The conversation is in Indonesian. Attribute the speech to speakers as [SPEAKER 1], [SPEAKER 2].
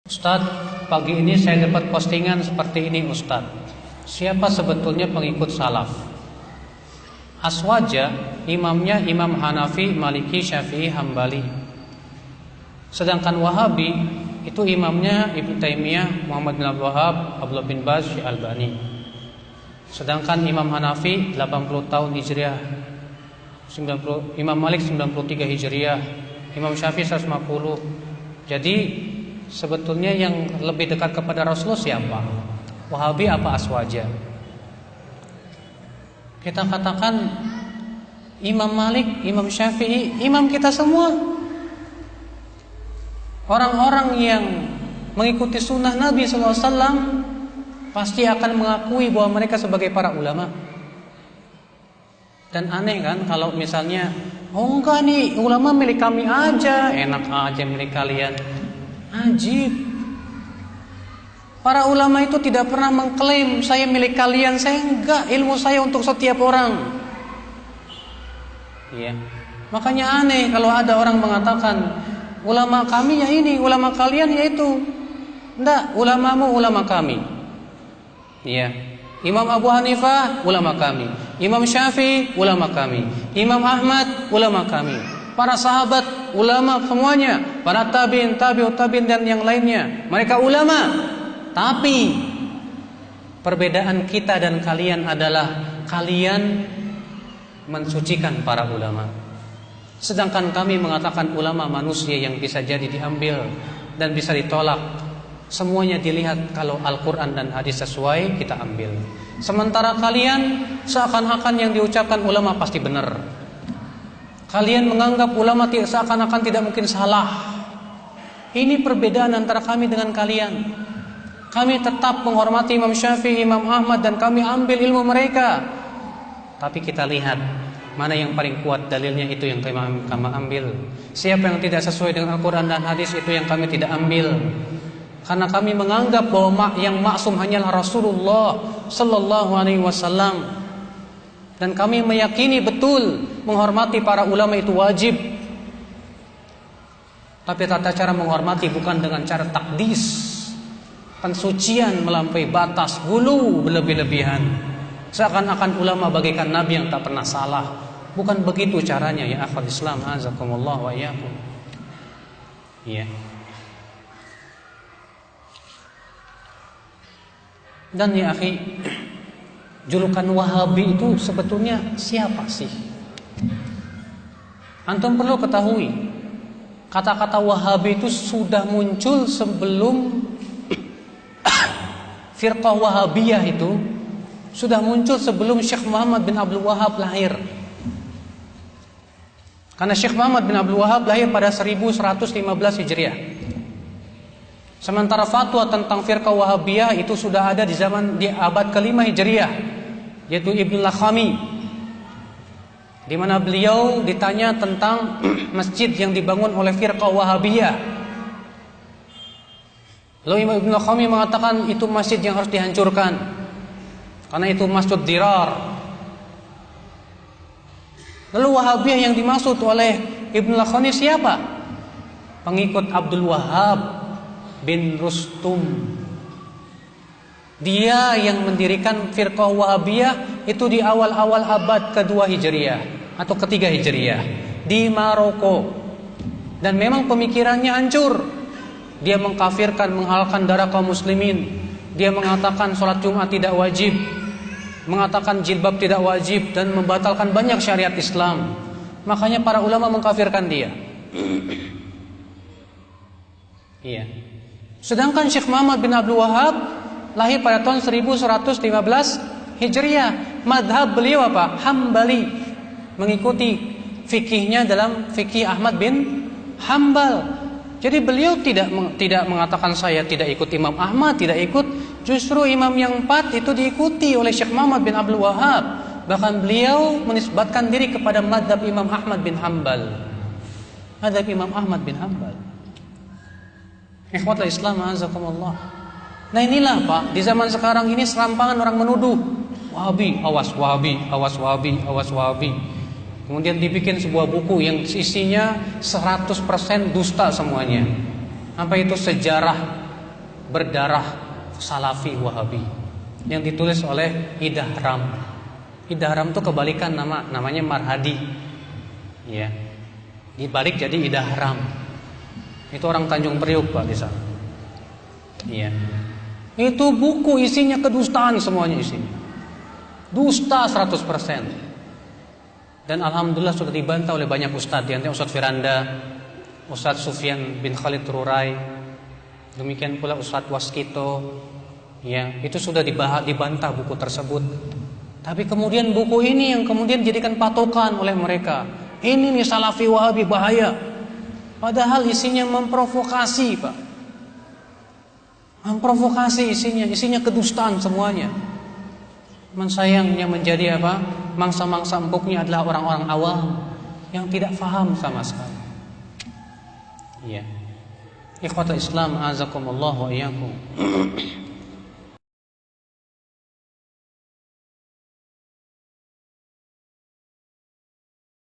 [SPEAKER 1] Ustadz, pagi ini saya dapat postingan seperti ini Ustadz. Siapa sebetulnya pengikut salaf? Aswaja, imamnya Imam Hanafi, Maliki, Syafi'i, Hambali. Sedangkan Wahabi, itu imamnya Ibnu Taimiyah, Muhammad bin Abdul Wahab, Abdullah bin Baz, Syekh Albani. Sedangkan Imam Hanafi 80 tahun Hijriah, Imam Malik 93 Hijriah, Imam Syafi'i 150. Jadi sebetulnya yang lebih dekat kepada Rasulullah siapa? Wahabi apa Aswaja? Kita katakan Imam Malik, Imam Syafi'i, imam kita semua. Orang-orang yang mengikuti sunnah Nabi SAW pasti akan mengakui bahwa mereka sebagai para ulama. Dan aneh kan kalau misalnya, oh enggak nih ulama milik kami aja, enak aja milik kalian. Ajib. Para ulama itu tidak pernah mengklaim saya milik kalian, saya enggak, ilmu saya untuk setiap orang. Iya. Makanya aneh kalau ada orang mengatakan ulama kami ya ini, ulama kalian ya itu. Enggak, ulamamu ulama kami. Iya. Imam Abu Hanifah ulama kami, Imam Syafi'i ulama kami, Imam Ahmad ulama kami. Para sahabat ulama semuanya, para tabi'in, tabi'ut tabi'in dan yang lainnya, mereka ulama. Tapi perbedaan kita dan kalian adalah kalian mensucikan para ulama, sedangkan kami mengatakan ulama manusia yang bisa jadi diambil dan bisa ditolak. Semuanya dilihat kalau Al-Quran dan hadis sesuai kita ambil. Sementara kalian seakan-akan yang diucapkan ulama pasti benar. Kalian menganggap ulama seakan-akan tidak mungkin salah. Ini perbedaan antara kami dengan kalian. Kami tetap menghormati Imam Syafi'i, Imam Ahmad, dan kami ambil ilmu mereka. Tapi kita lihat mana yang paling kuat dalilnya, itu yang kami ambil. Siapa yang tidak sesuai dengan Al-Quran dan hadis, itu yang kami tidak ambil. Karena kami menganggap bahwa yang maksum hanyalah Rasulullah Sallallahu Alaihi Wasallam, dan kami meyakini betul menghormati para ulama itu wajib. Tapi tata cara menghormati bukan dengan cara takdis, pensucian melampaui batas, gulu berlebih-lebihan, seakan-akan ulama bagaikan nabi yang tak pernah salah. Bukan begitu caranya ya akhwat Islam, azakumullah wa iyyakum. Iya. Dan ya akhi, julukan Wahabi itu sebetulnya siapa sih? Antum perlu ketahui, kata-kata Wahabi itu sudah muncul sebelum firqah Wahabiyah, itu sudah muncul sebelum Syekh Muhammad bin Abdul Wahab lahir. Karena Syekh Muhammad bin Abdul Wahab lahir pada 1115 Hijriah. Sementara fatwa tentang firqah Wahabiyah itu sudah ada di abad ke-5 Hijriah, yaitu Ibnu Lakhami, di mana beliau ditanya tentang masjid yang dibangun oleh firqah Wahabiyah. Lalu Imam Ibnu Lakhami mengatakan itu masjid yang harus dihancurkan karena itu masjid dirar. Lalu Wahabiyah yang dimaksud oleh Ibnu Lakhami siapa? Pengikut Abdul Wahab bin Rustum. Dia yang mendirikan firqah Wahabiyah itu di awal-awal abad ke-2 Hijriah atau ke-3 Hijriah di Maroko. Dan memang pemikirannya hancur. Dia mengkafirkan, menghalalkan darah kaum muslimin. Dia mengatakan sholat Jumat tidak wajib, mengatakan jilbab tidak wajib, dan membatalkan banyak syariat Islam. Makanya para ulama mengkafirkan dia. Iya. Sedangkan Syekh Muhammad bin Abdul Wahab lahir pada tahun 1115 Hijriah. Madhab beliau apa? Hambali. Mengikuti fikihnya dalam fikih Ahmad bin Hambal. Jadi beliau tidak mengatakan saya tidak ikut Imam Ahmad, tidak ikut. Justru imam yang 4 itu diikuti oleh Syekh Muhammad bin Abdul Wahab. Bahkan beliau menisbatkan diri kepada madhab Imam Ahmad bin Hambal. Madhab Imam Ahmad bin Hambal. Ikhwatul Islam, azakumullah. Nah inilah Pak, di zaman sekarang ini serampangan orang menuduh Wahabi, awas Wahabi, awas Wahabi, awas Wahabi. Kemudian dibikin sebuah buku yang isinya 100% dusta semuanya. Apa itu? Sejarah berdarah Salafi Wahabi yang ditulis oleh Idahram. Idahram itu kebalikan namanya Marhadi. Ya. Dibalik jadi Idahram. Itu orang Tanjung Priuk, Pak, di sana. Iya. Itu buku isinya kedustaan semuanya isinya. Dusta 100%. Dan alhamdulillah sudah dibantah oleh banyak ustadz, di antaranya Ustadz Firanda, Ustadz Sufyan bin Khalid Rurai, demikian pula Ustadz Waskito. Ya, itu sudah dibantah buku tersebut. Tapi kemudian buku ini yang kemudian dijadikan patokan oleh mereka. Ini nih Salafi Wahabi bahaya. Padahal isinya memprovokasi, Pak. Memprovokasi isinya kedustaan semuanya. Sayangnya menjadi apa? Mangsa-mangsa empuknya adalah orang-orang awam yang tidak faham sama sekali. Iya. Ikhwatul Islam, azakumullah wa iyyakum.